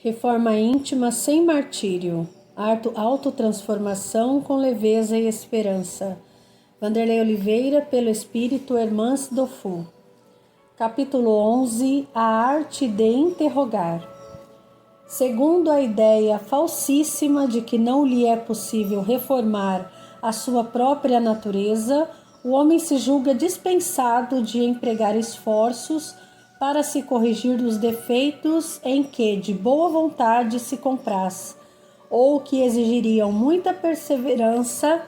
Reforma íntima sem martírio. Autotransformação com leveza e esperança. Vanderlei Oliveira, pelo Espírito Hermance Dofu. Capítulo 11. A arte de interrogar. Segundo a ideia falsíssima de que não lhe é possível reformar a sua própria natureza, o homem se julga dispensado de empregar esforços para se corrigir dos defeitos em que de boa vontade se compraz, ou que exigiriam muita perseverança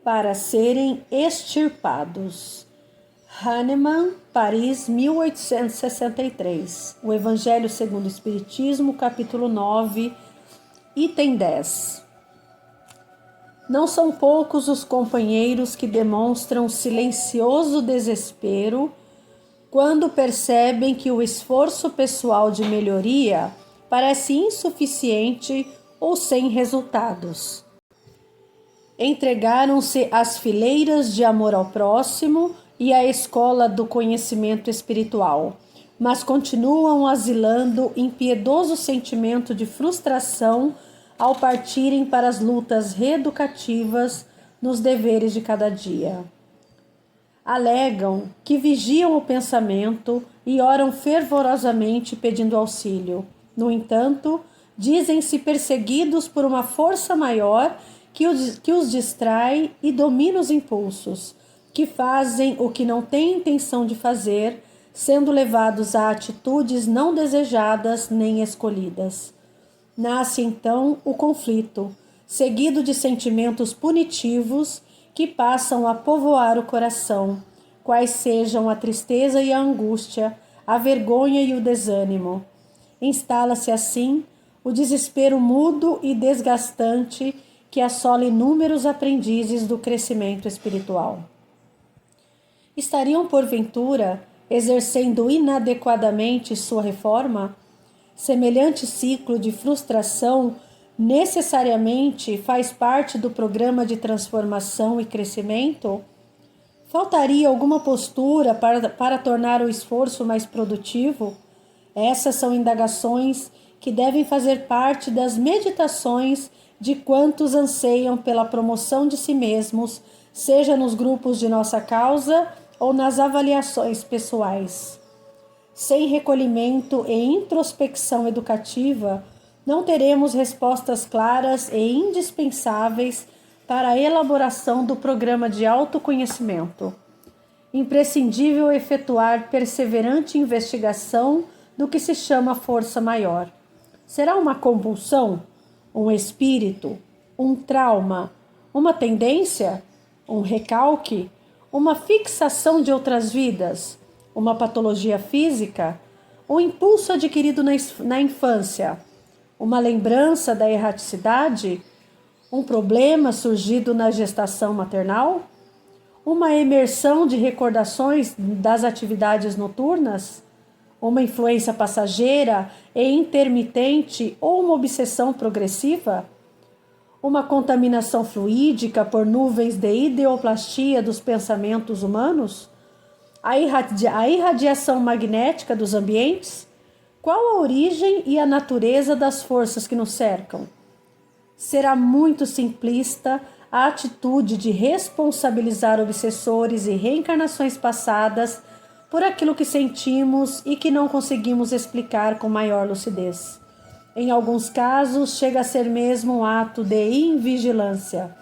para serem extirpados. Hahnemann, Paris, 1863. O Evangelho segundo o Espiritismo, capítulo 9, item 10. Não são poucos os companheiros que demonstram silencioso desespero quando percebem que o esforço pessoal de melhoria parece insuficiente ou sem resultados. Entregaram-se às fileiras de amor ao próximo e à escola do conhecimento espiritual, mas continuam asilando impiedoso sentimento de frustração ao partirem para as lutas reeducativas nos deveres de cada dia. Alegam que vigiam o pensamento e oram fervorosamente pedindo auxílio. No entanto, dizem-se perseguidos por uma força maior que os distrai e domina os impulsos, que fazem o que não têm intenção de fazer, sendo levados a atitudes não desejadas nem escolhidas. Nasce então o conflito, seguido de sentimentos punitivos que passam a povoar o coração, quais sejam a tristeza e a angústia, a vergonha e o desânimo. Instala-se assim o desespero mudo e desgastante que assola inúmeros aprendizes do crescimento espiritual. Estariam, porventura, exercendo inadequadamente sua reforma? Semelhante ciclo de frustração necessariamente faz parte do programa de transformação e crescimento? Faltaria alguma postura para tornar o esforço mais produtivo? Essas são indagações que devem fazer parte das meditações de quantos anseiam pela promoção de si mesmos, seja nos grupos de nossa causa ou nas avaliações pessoais. Sem recolhimento e introspecção educativa, não teremos respostas claras e indispensáveis para a elaboração do programa de autoconhecimento. Imprescindível efetuar perseverante investigação do que se chama força maior. Será uma compulsão, um espírito, um trauma, uma tendência, um recalque, uma fixação de outras vidas, uma patologia física, um impulso adquirido na infância, uma lembrança da erraticidade, um problema surgido na gestação maternal, uma imersão de recordações das atividades noturnas, uma influência passageira e intermitente ou uma obsessão progressiva, uma contaminação fluídica por nuvens de ideoplastia dos pensamentos humanos, a irradiação magnética dos ambientes? Qual a origem e a natureza das forças que nos cercam? Será muito simplista a atitude de responsabilizar obsessores e reencarnações passadas por aquilo que sentimos e que não conseguimos explicar com maior lucidez. Em alguns casos, chega a ser mesmo um ato de invigilância.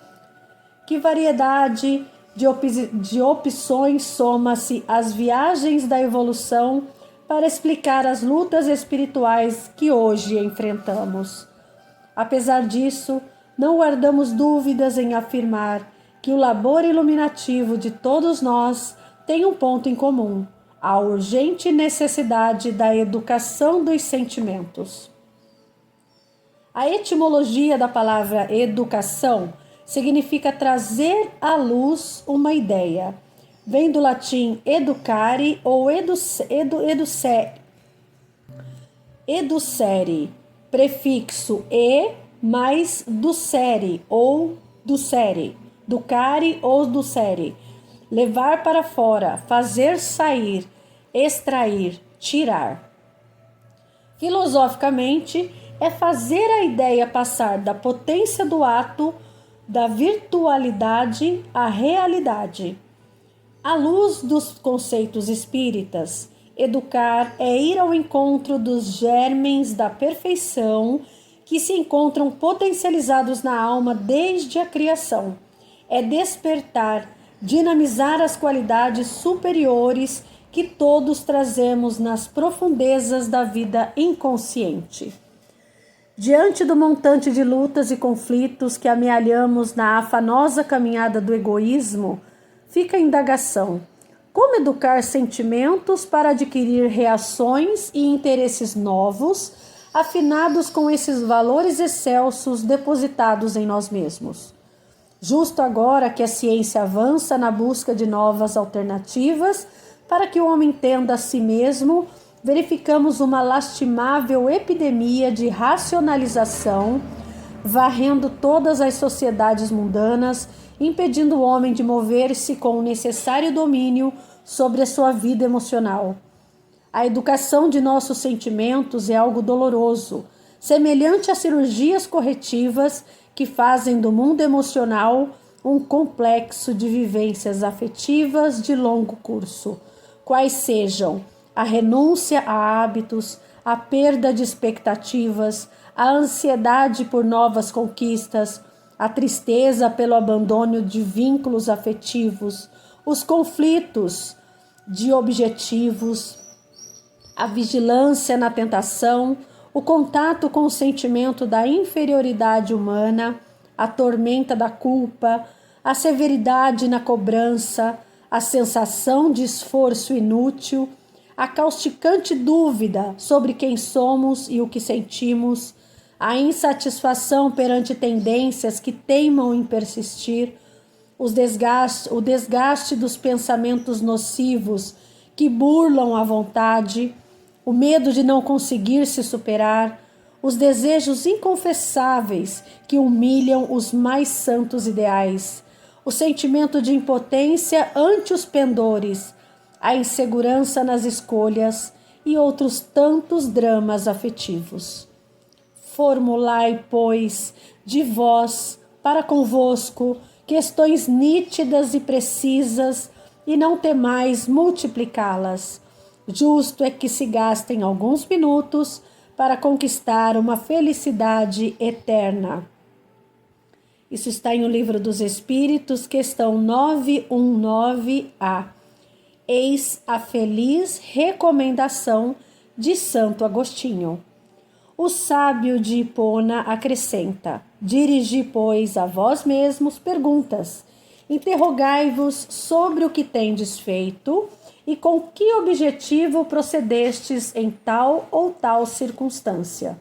Que variedade de opções soma-se às viagens da evolução para explicar as lutas espirituais que hoje enfrentamos. Apesar disso, não guardamos dúvidas em afirmar que o labor iluminativo de todos nós tem um ponto em comum: a urgente necessidade da educação dos sentimentos. A etimologia da palavra educação significa trazer à luz uma ideia. Vem do latim educare ou educere, prefixo e mais ducere ou ducere, ducare ou ducere, levar para fora, fazer sair, extrair, tirar. Filosoficamente, é fazer a ideia passar da potência do ato, da virtualidade à realidade. À luz dos conceitos espíritas, educar é ir ao encontro dos germens da perfeição que se encontram potencializados na alma desde a criação. É despertar, dinamizar as qualidades superiores que todos trazemos nas profundezas da vida inconsciente. Diante do montante de lutas e conflitos que amealhamos na afanosa caminhada do egoísmo, fica a indagação: como educar sentimentos para adquirir reações e interesses novos, afinados com esses valores excelsos depositados em nós mesmos? Justo agora que a ciência avança na busca de novas alternativas para que o homem entenda a si mesmo, verificamos uma lastimável epidemia de racionalização, varrendo todas as sociedades mundanas, impedindo o homem de mover-se com o necessário domínio sobre a sua vida emocional. A educação de nossos sentimentos é algo doloroso, semelhante a cirurgias corretivas que fazem do mundo emocional um complexo de vivências afetivas de longo curso, quais sejam a renúncia a hábitos, a perda de expectativas, a ansiedade por novas conquistas, a tristeza pelo abandono de vínculos afetivos, os conflitos de objetivos, a vigilância na tentação, o contato com o sentimento da inferioridade humana, a tormenta da culpa, a severidade na cobrança, a sensação de esforço inútil, a causticante dúvida sobre quem somos e o que sentimos, a insatisfação perante tendências que teimam em persistir, o desgaste dos pensamentos nocivos que burlam a vontade, o medo de não conseguir se superar, os desejos inconfessáveis que humilham os mais santos ideais, o sentimento de impotência ante os pendores, a insegurança nas escolhas e outros tantos dramas afetivos. Formulai, pois, de vós para convosco questões nítidas e precisas e não temais multiplicá-las. Justo é que se gastem alguns minutos para conquistar uma felicidade eterna. Isso está em O Livro dos Espíritos, questão 919A. Eis a feliz recomendação de Santo Agostinho. O sábio de Hipona acrescenta: dirigi, pois, a vós mesmos perguntas. Interrogai-vos sobre o que tendes feito e com que objetivo procedestes em tal ou tal circunstância.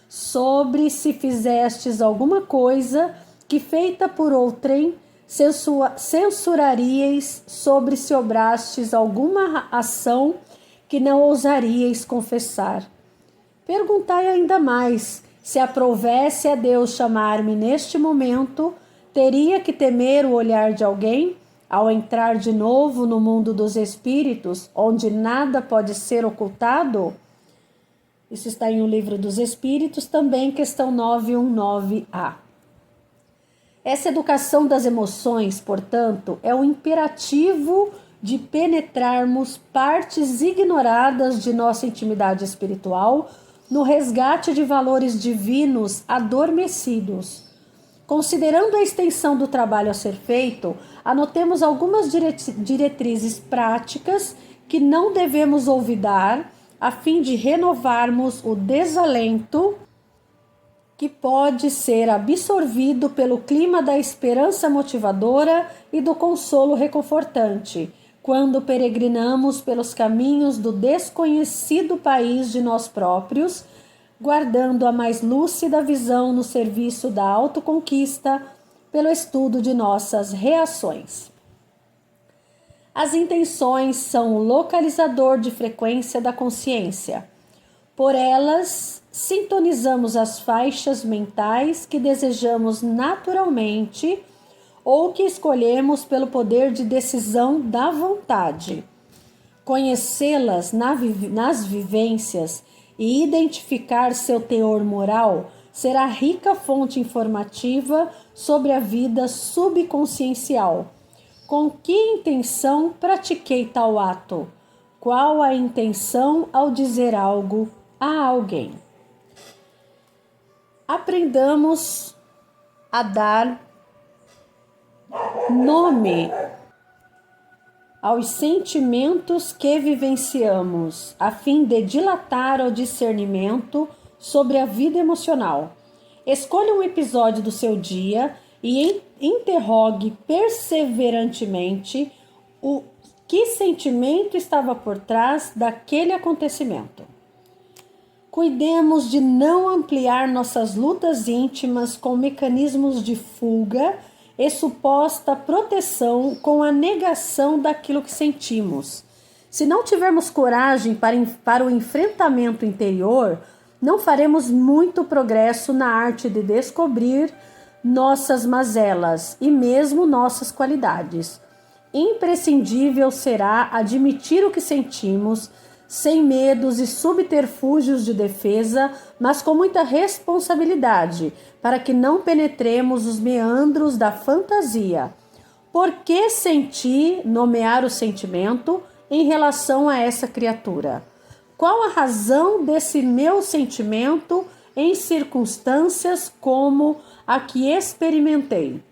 Sobre se fizestes alguma coisa que feita por outrem censuraríeis, sobre se obrastes alguma ação que não ousaríeis confessar. Perguntai ainda mais: se aprovesse a Deus chamar-me neste momento, teria que temer o olhar de alguém ao entrar de novo no mundo dos espíritos, onde nada pode ser ocultado? Isso está em O Livro dos Espíritos, também questão 919A. Essa educação das emoções, portanto, é o imperativo de penetrarmos partes ignoradas de nossa intimidade espiritual no resgate de valores divinos adormecidos. Considerando a extensão do trabalho a ser feito, anotemos algumas diretrizes práticas que não devemos olvidar a fim de renovarmos o desalento que pode ser absorvido pelo clima da esperança motivadora e do consolo reconfortante, quando peregrinamos pelos caminhos do desconhecido país de nós próprios, guardando a mais lúcida visão no serviço da autoconquista pelo estudo de nossas reações. As intenções são o localizador de frequência da consciência. Por elas, sintonizamos as faixas mentais que desejamos naturalmente ou que escolhemos pelo poder de decisão da vontade. Conhecê-las nas vivências e identificar seu teor moral será rica fonte informativa sobre a vida subconsciencial. Com que intenção pratiquei tal ato? Qual a intenção ao dizer algo a alguém? Aprendamos a dar nome aos sentimentos que vivenciamos, a fim de dilatar o discernimento sobre a vida emocional. Escolha um episódio do seu dia e interrogue perseverantemente o que sentimento estava por trás daquele acontecimento. Cuidemos de não ampliar nossas lutas íntimas com mecanismos de fuga e suposta proteção com a negação daquilo que sentimos. Se não tivermos coragem para o enfrentamento interior, não faremos muito progresso na arte de descobrir nossas mazelas e mesmo nossas qualidades. Imprescindível será admitir o que sentimos, sem medos e subterfúgios de defesa, mas com muita responsabilidade, para que não penetremos os meandros da fantasia. Por que sentir nomear o sentimento em relação a essa criatura? Qual a razão desse meu sentimento em circunstâncias como a que experimentei?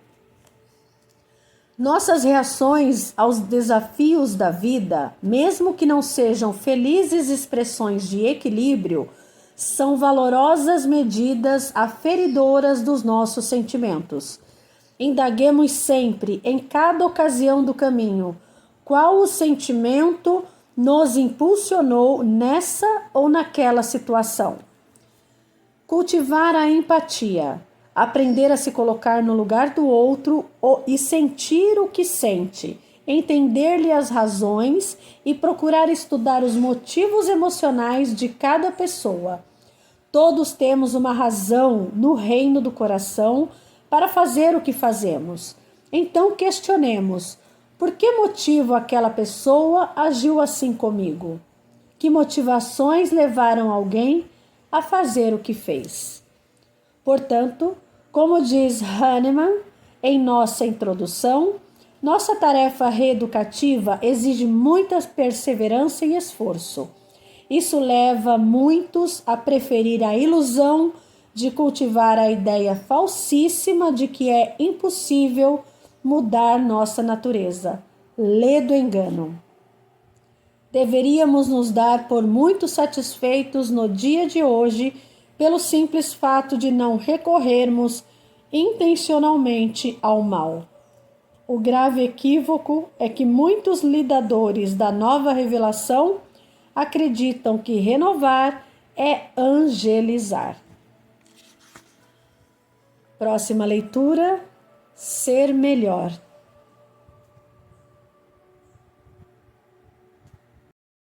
Nossas reações aos desafios da vida, mesmo que não sejam felizes expressões de equilíbrio, são valorosas medidas aferidoras dos nossos sentimentos. Indaguemos sempre, em cada ocasião do caminho, qual o sentimento nos impulsionou nessa ou naquela situação. Cultivar a empatia. Aprender a se colocar no lugar do outro e sentir o que sente, entender-lhe as razões e procurar estudar os motivos emocionais de cada pessoa. Todos temos uma razão no reino do coração para fazer o que fazemos. Então questionemos: por que motivo aquela pessoa agiu assim comigo? Que motivações levaram alguém a fazer o que fez? Portanto, como diz Hahnemann em nossa introdução, nossa tarefa reeducativa exige muita perseverança e esforço. Isso leva muitos a preferir a ilusão de cultivar a ideia falsíssima de que é impossível mudar nossa natureza. Ledo engano. Deveríamos nos dar por muito satisfeitos no dia de hoje pelo simples fato de não recorrermos intencionalmente ao mal. O grave equívoco é que muitos lidadores da nova revelação acreditam que renovar é angelizar. Próxima leitura: ser melhor.